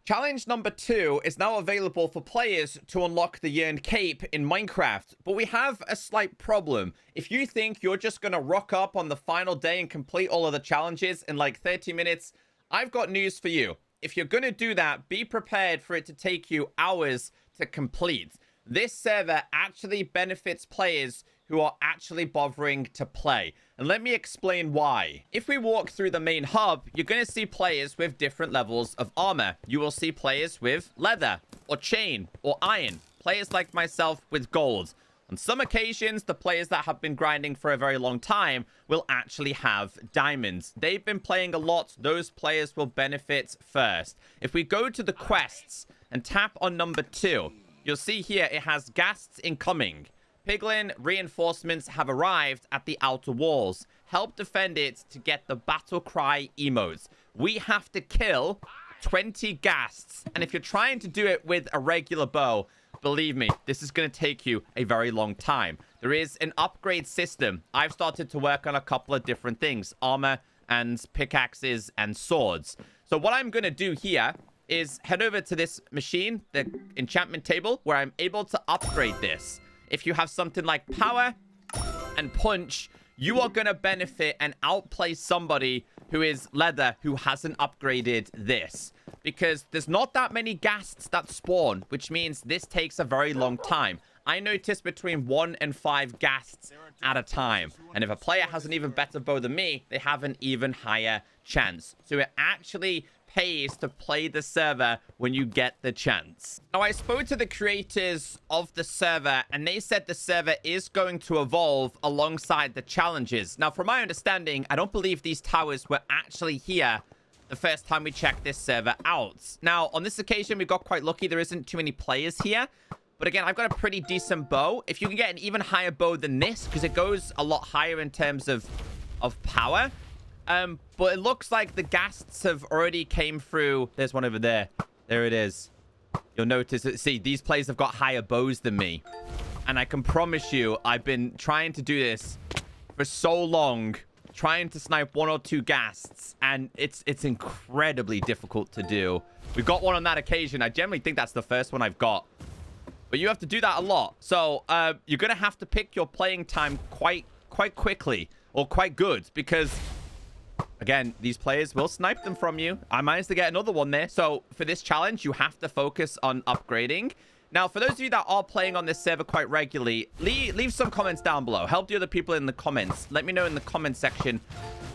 Challenge number 2 is now available for players to unlock the Yearn Cape in Minecraft, but we have a slight problem. If you think you're just going to rock up on the final day and complete all of the challenges in like 30 minutes, I've got news for you. If you're going to do that, be prepared for it to take you hours to complete. This server actually benefits players who are actually bothering to play. And let me explain why. If we walk through the main hub, you're going to see players with different levels of armor. You will see players with leather or chain or iron. Players like myself with gold. On some occasions, the players that have been grinding for a very long time will actually have diamonds. They've been playing a lot. Those players will benefit first. If we go to the quests and tap on number 2, you'll see here it has ghasts incoming. Piglin reinforcements have arrived at the outer walls. Help defend it to get the battle cry emotes. We have to kill 20 ghasts. And if you're trying to do it with a regular bow, believe me, this is going to take you a very long time. There is an upgrade system. I've started to work on a couple of different things. Armor and pickaxes and swords. So what I'm going to do here is head over to this machine, the enchantment table, where I'm able to upgrade this. If you have something like power and punch, you are going to benefit and outplay somebody who is leather who hasn't upgraded this. Because there's not that many ghasts that spawn, which means this takes a very long time. I notice between 1 and 5 ghasts at a time. And if a player has an even better bow than me, they have an even higher chance. So it actually pays to play the server when you get the chance. Now, I spoke to the creators of the server, and they said the server is going to evolve alongside the challenges. Now, from my understanding, I don't believe these towers were actually here the first time we checked this server out. Now, on this occasion, we got quite lucky. There isn't too many players here. But again, I've got a pretty decent bow. If you can get an even higher bow than this, because it goes a lot higher in terms of power. But it looks like the ghasts have already came through. There's one over there. There it is. You'll notice that, see, these players have got higher bows than me. And I can promise you, I've been trying to do this for so long, trying to snipe 1 or 2 ghasts, and it's incredibly difficult to do. We got one on that occasion. I generally think that's the first one I've got. But you have to do that a lot. So you're going to have to pick your playing time quite quickly, or quite good, because again, these players will snipe them from you. I managed to get another one there. So for this challenge, you have to focus on upgrading. Now, for those of you that are playing on this server quite regularly, leave some comments down below. Help the other people in the comments. Let me know in the comment section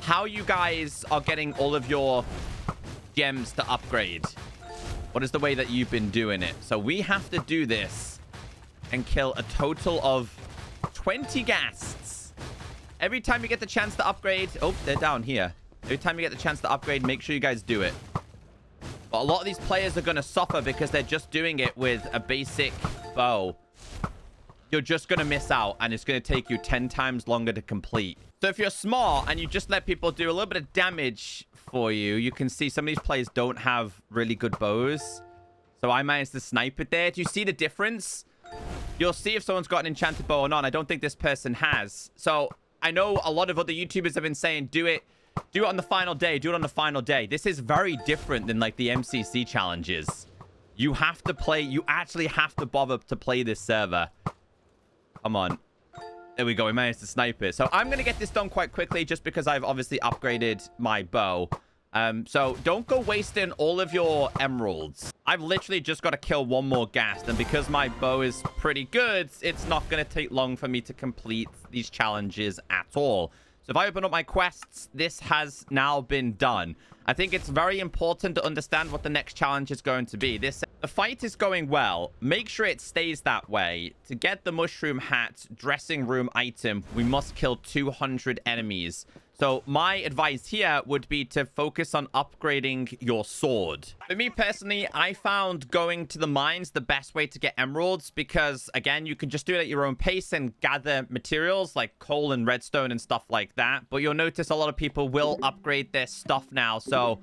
how you guys are getting all of your gems to upgrade. What is the way that you've been doing it? So we have to do this and kill a total of 20 ghasts. Every time you get the chance to upgrade... Oh, they're down here. Every time you get the chance to upgrade, make sure you guys do it. But a lot of these players are going to suffer because they're just doing it with a basic bow. You're just going to miss out, and it's going to take you 10 times longer to complete. So if you're smart and you just let people do a little bit of damage for you, you can see some of these players don't have really good bows. So I managed to snipe it there. Do you see the difference? You'll see if someone's got an enchanted bow or not. I don't think this person has. So I know a lot of other YouTubers have been saying, do it on the final day. Do it on the final day. This is very different than like the MCC challenges. You have to play. You actually have to bother to play this server. Come on. There we go. We managed to snipe it. So I'm going to get this done quite quickly just because I've obviously upgraded my bow. So don't go wasting all of your emeralds. I've literally just got to kill one more ghast. And because my bow is pretty good, it's not going to take long for me to complete these challenges at all. So if I open up my quests, this has now been done. I think it's very important to understand what the next challenge is going to be. The fight is going well. Make sure it stays that way. To get the mushroom hat dressing room item, we must kill 200 enemies. So my advice here would be to focus on upgrading your sword. For me personally, I found going to the mines the best way to get emeralds because, again, you can just do it at your own pace and gather materials like coal and redstone and stuff like that. But you'll notice a lot of people will upgrade their stuff now. So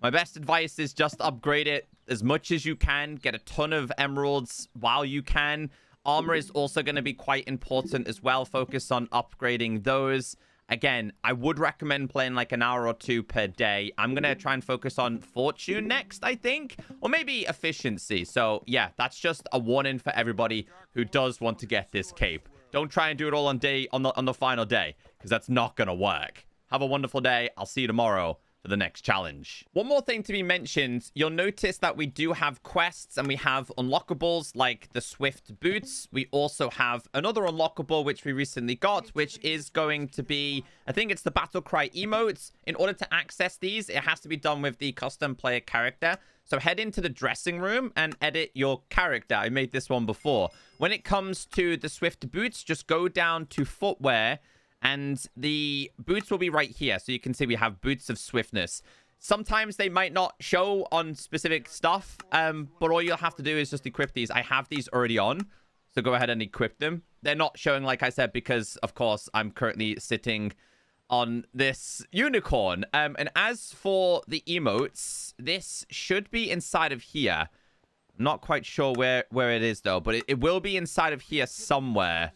my best advice is just upgrade it as much as you can. Get a ton of emeralds while you can. Armor is also going to be quite important as well. Focus on upgrading those. Again, I would recommend playing like an hour or two per day. I'm going to try and focus on fortune next, I think, or maybe efficiency. So yeah, that's just a warning for everybody who does want to get this cape. Don't try and do it all on the final day, because that's not going to work. Have a wonderful day. I'll see you tomorrow for the next challenge. One more thing to be mentioned, you'll notice that we do have quests and we have unlockables like the Swift Boots. We also have another unlockable which we recently got, which is going to be, I think it's the Battle Cry emotes. In order to access these, it has to be done with the custom player character. So head into the dressing room and edit your character. I made this one before. When it comes to the Swift Boots, just go down to footwear, and the boots will be right here. So you can see we have boots of swiftness. Sometimes they might not show on specific stuff, but all you'll have to do is just equip these. I have these already on, so go ahead and equip them. They're not showing, like I said, because, of course, I'm currently sitting on this unicorn. And as for the emotes, this should be inside of here. I'm not quite sure where it is, though, but it will be inside of here somewhere.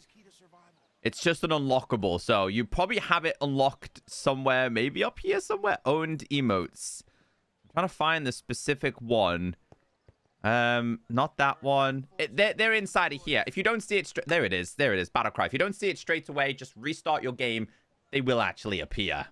It's just an unlockable, so you probably have it unlocked somewhere, maybe up here somewhere. Owned emotes. I'm trying to find the specific one. Not that one. They're inside of here. If you don't see it straight, there it is. There it is. Battlecry. If you don't see it straight away, just restart your game. They will actually appear.